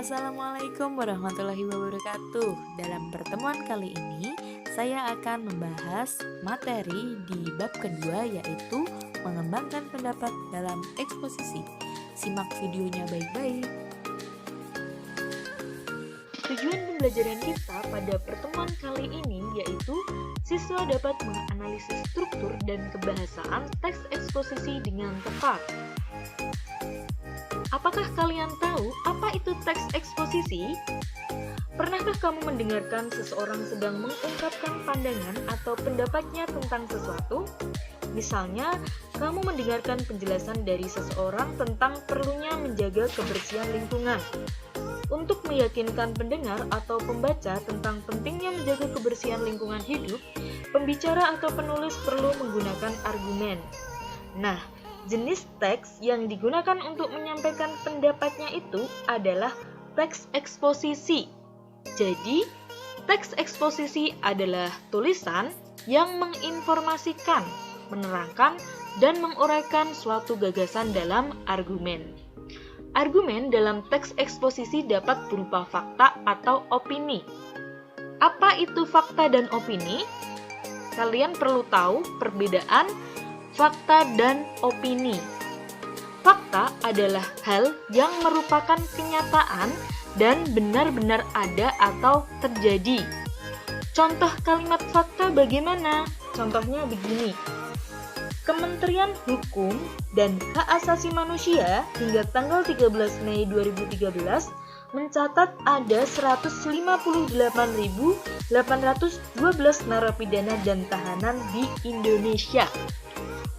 Assalamualaikum warahmatullahi wabarakatuh. Dalam pertemuan kali ini, saya akan membahas materi di bab kedua, yaitu mengembangkan pendapat dalam eksposisi. Simak videonya baik-baik. Tujuan pembelajaran kita pada pertemuan kali ini yaitu siswa dapat menganalisis struktur dan kebahasaan teks eksposisi dengan tepat. Apakah kalian tahu apa itu teks eksposisi? Pernahkah kamu mendengarkan seseorang sedang mengungkapkan pandangan atau pendapatnya tentang sesuatu? Misalnya, kamu mendengarkan penjelasan dari seseorang tentang perlunya menjaga kebersihan lingkungan. Untuk meyakinkan pendengar atau pembaca tentang pentingnya menjaga kebersihan lingkungan hidup, pembicara atau penulis perlu menggunakan argumen. Nah, jenis teks yang digunakan untuk menyampaikan pendapatnya itu adalah teks eksposisi. Jadi, teks eksposisi adalah tulisan yang menginformasikan, menerangkan, dan menguraikan suatu gagasan dalam argumen. Argumen dalam teks eksposisi dapat berupa fakta atau opini. Apa itu fakta dan opini? Kalian perlu tahu perbedaan fakta dan opini. Fakta adalah hal yang merupakan kenyataan dan benar-benar ada atau terjadi. Contoh kalimat fakta bagaimana? Contohnya begini. Kementerian Hukum dan Hak Asasi Manusia hingga tanggal 13 Mei 2013 mencatat ada 158.812 narapidana dan tahanan di Indonesia.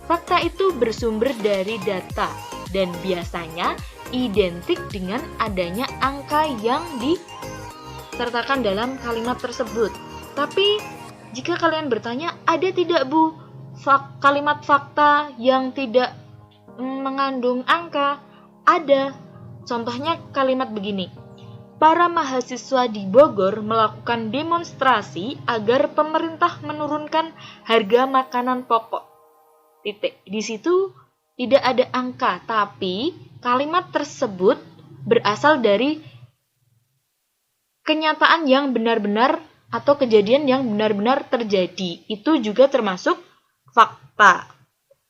Fakta itu bersumber dari data dan biasanya identik dengan adanya angka yang disertakan dalam kalimat tersebut. Tapi jika kalian bertanya, ada tidak Bu kalimat fakta yang tidak mengandung angka? Ada. Contohnya kalimat begini. Para mahasiswa di Bogor melakukan demonstrasi agar pemerintah menurunkan harga makanan pokok. Titik. Di situ tidak ada angka, tapi kalimat tersebut berasal dari kenyataan yang benar-benar atau kejadian yang benar-benar terjadi. Itu juga termasuk fakta.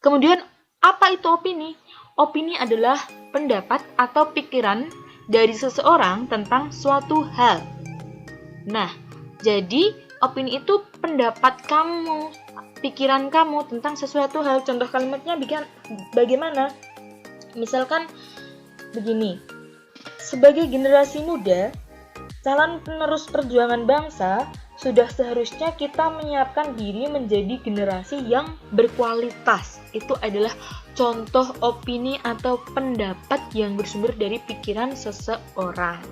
Kemudian, apa itu opini? Opini adalah pendapat atau pikiran dari seseorang tentang suatu hal. Nah, jadi opini itu pendapat kamu, pikiran kamu tentang sesuatu hal. Contoh kalimatnya bagaimana? Misalkan begini. Sebagai generasi muda, calon penerus perjuangan bangsa, sudah seharusnya kita menyiapkan diri menjadi generasi yang berkualitas. Itu adalah contoh opini atau pendapat yang bersumber dari pikiran seseorang.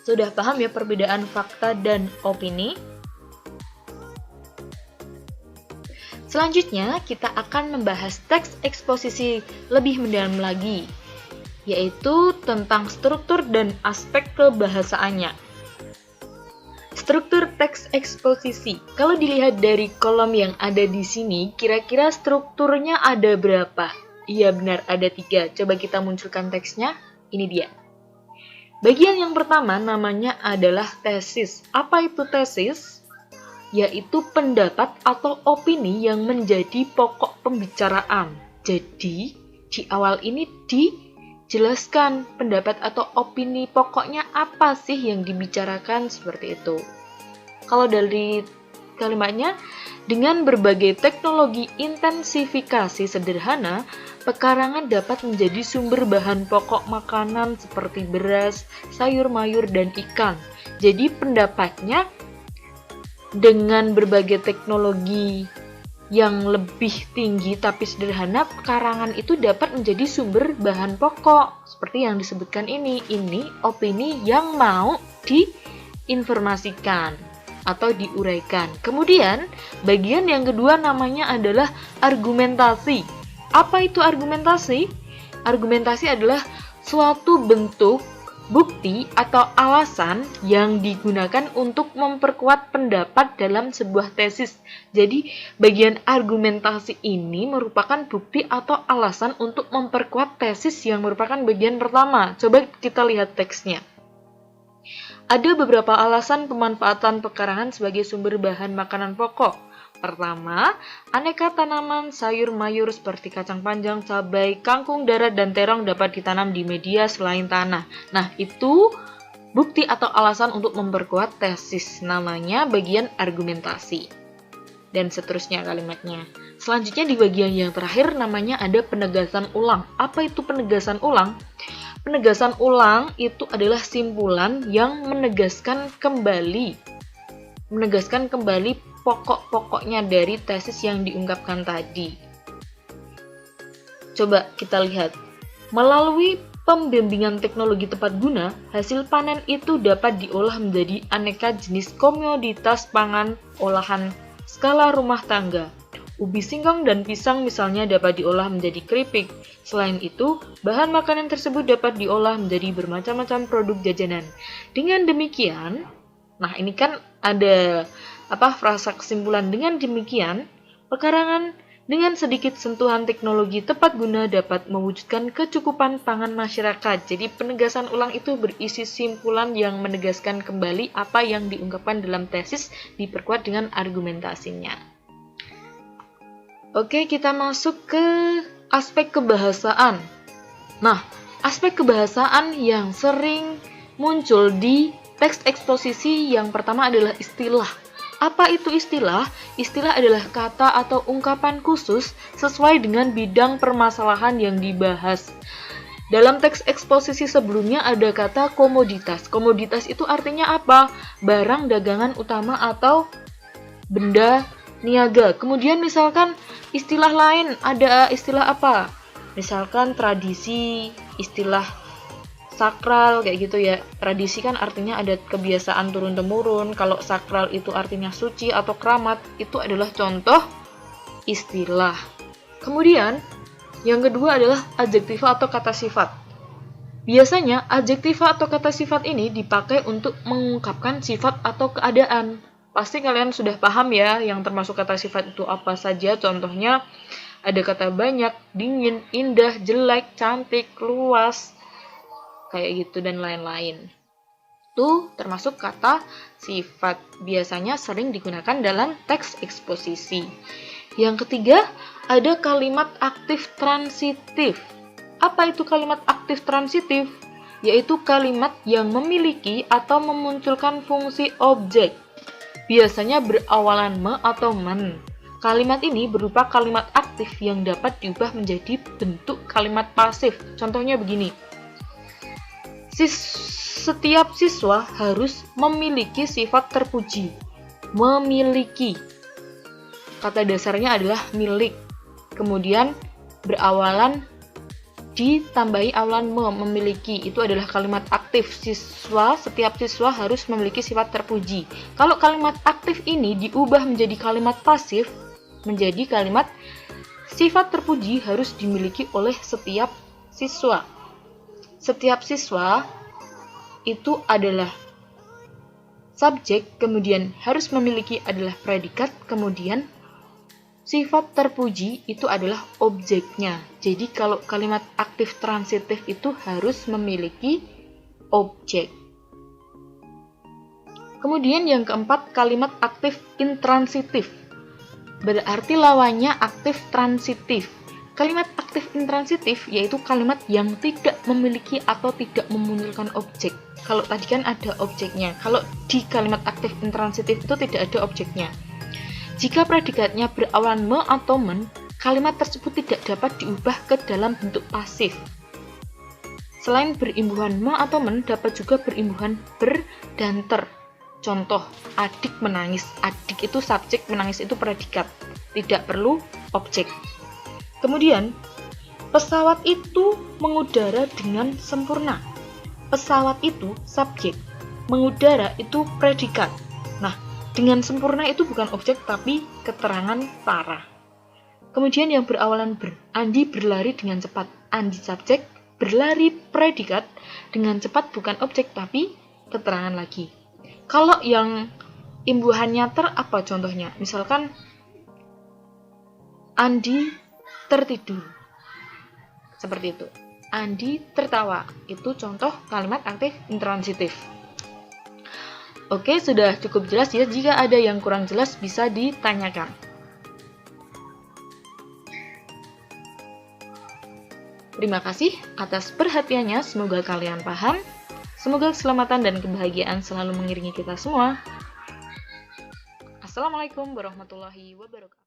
Sudah paham ya perbedaan fakta dan opini? Selanjutnya, kita akan membahas teks eksposisi lebih mendalam lagi, yaitu tentang struktur dan aspek kebahasaannya. Struktur teks eksposisi. Kalau dilihat dari kolom yang ada di sini, kira-kira strukturnya ada berapa? Iya benar, ada 3. Coba kita munculkan teksnya. Ini dia. Bagian yang pertama namanya adalah tesis. Apa itu tesis? Yaitu pendapat atau opini yang menjadi pokok pembicaraan. Jadi, di awal ini dijelaskan pendapat atau opini pokoknya apa sih yang dibicarakan seperti itu. Kalau dari kalimatnya, dengan berbagai teknologi intensifikasi sederhana, pekarangan dapat menjadi sumber bahan pokok makanan seperti beras, sayur mayur, dan ikan. Jadi pendapatnya dengan berbagai teknologi yang lebih tinggi tapi sederhana, pekarangan itu dapat menjadi sumber bahan pokok. Seperti yang disebutkan ini opini yang mau diinformasikan atau diuraikan. Kemudian, bagian yang kedua namanya adalah argumentasi. Apa itu argumentasi? Argumentasi adalah suatu bentuk bukti atau alasan yang digunakan untuk memperkuat pendapat dalam sebuah tesis. Jadi, bagian argumentasi ini merupakan bukti atau alasan untuk memperkuat tesis yang merupakan bagian pertama. Coba kita lihat teksnya. Ada beberapa alasan pemanfaatan pekarangan sebagai sumber bahan makanan pokok. Pertama, aneka tanaman sayur mayur seperti kacang panjang, cabai, kangkung darat, dan terong dapat ditanam di media selain tanah. Nah, itu bukti atau alasan untuk memperkuat tesis, namanya bagian argumentasi. Dan seterusnya kalimatnya. Selanjutnya di bagian yang terakhir namanya ada penegasan ulang. Apa itu penegasan ulang? Penegasan ulang itu adalah simpulan yang menegaskan kembali pokok-pokoknya dari tesis yang diungkapkan tadi. Coba kita lihat. Melalui pembimbingan teknologi tepat guna, hasil panen itu dapat diolah menjadi aneka jenis komoditas pangan olahan skala rumah tangga. Ubi singkong dan pisang misalnya dapat diolah menjadi keripik. Selain itu, bahan makanan tersebut dapat diolah menjadi bermacam-macam produk jajanan. Dengan demikian, nah ini kan ada frasa kesimpulan, dengan demikian, pekarangan dengan sedikit sentuhan teknologi tepat guna dapat mewujudkan kecukupan pangan masyarakat. Jadi penegasan ulang itu berisi simpulan yang menegaskan kembali apa yang diungkapkan dalam tesis, diperkuat dengan argumentasinya. Oke, kita masuk ke aspek kebahasaan. Nah, aspek kebahasaan yang sering muncul di teks eksposisi yang pertama adalah istilah. Apa itu istilah? Istilah adalah kata atau ungkapan khusus sesuai dengan bidang permasalahan yang dibahas. Dalam teks eksposisi sebelumnya ada kata komoditas. Komoditas itu artinya apa? Barang dagangan utama atau benda niaga. Kemudian misalkan istilah lain, ada istilah apa? Misalkan tradisi, istilah sakral, kayak gitu ya. Tradisi kan artinya ada kebiasaan turun-temurun. Kalau sakral itu artinya suci atau keramat, itu adalah contoh istilah. Kemudian, yang kedua adalah adjektiva atau kata sifat. Biasanya, adjektiva atau kata sifat ini dipakai untuk mengungkapkan sifat atau keadaan. Pasti kalian sudah paham ya, yang termasuk kata sifat itu apa saja. Contohnya, ada kata banyak, dingin, indah, jelek, cantik, luas, kayak gitu dan lain-lain. Itu termasuk kata sifat. Biasanya sering digunakan dalam teks eksposisi. Yang ketiga, ada kalimat aktif transitif. Apa itu kalimat aktif transitif? Yaitu kalimat yang memiliki atau memunculkan fungsi objek. Biasanya berawalan me atau men. Kalimat ini berupa kalimat aktif yang dapat diubah menjadi bentuk kalimat pasif. Contohnya begini. Setiap siswa harus memiliki sifat terpuji. Memiliki. Kata dasarnya adalah milik. Kemudian berawalan ditambahi awalan memiliki. Itu adalah kalimat aktif. Setiap siswa harus memiliki sifat terpuji. Kalau kalimat aktif ini diubah menjadi kalimat pasif, menjadi kalimat sifat terpuji harus dimiliki oleh setiap siswa. Setiap siswa itu adalah subjek, kemudian harus memiliki adalah predikat, kemudian sifat terpuji itu adalah objeknya. Jadi kalau kalimat aktif transitif itu harus memiliki objek. Kemudian yang keempat, kalimat aktif intransitif. Berarti lawannya aktif transitif. Kalimat aktif intransitif yaitu kalimat yang tidak memiliki atau tidak memunculkan objek. Kalau tadi kan ada objeknya. Kalau di kalimat aktif intransitif itu tidak ada objeknya. Jika predikatnya berawalan me atau men, kalimat tersebut tidak dapat diubah ke dalam bentuk pasif. Selain berimbuhan me atau men, dapat juga berimbuhan ber dan ter. Contoh, adik menangis. Adik itu subjek, menangis itu predikat. Tidak perlu objek. Kemudian, pesawat itu mengudara dengan sempurna. Pesawat itu subjek, mengudara itu predikat. Nah, dengan sempurna itu bukan objek tapi keterangan para. Kemudian yang berawalan ber, Andi berlari dengan cepat. Andi subjek, berlari predikat, dengan cepat bukan objek tapi keterangan lagi. Kalau yang imbuhannya ter apa contohnya? Misalkan Andi tertidur. Seperti itu. Andi tertawa. Itu contoh kalimat aktif intransitif. Oke, sudah cukup jelas ya. Jika ada yang kurang jelas bisa ditanyakan. Terima kasih atas perhatiannya, semoga kalian paham. Semoga keselamatan dan kebahagiaan selalu mengiringi kita semua. Assalamualaikum warahmatullahi wabarakatuh.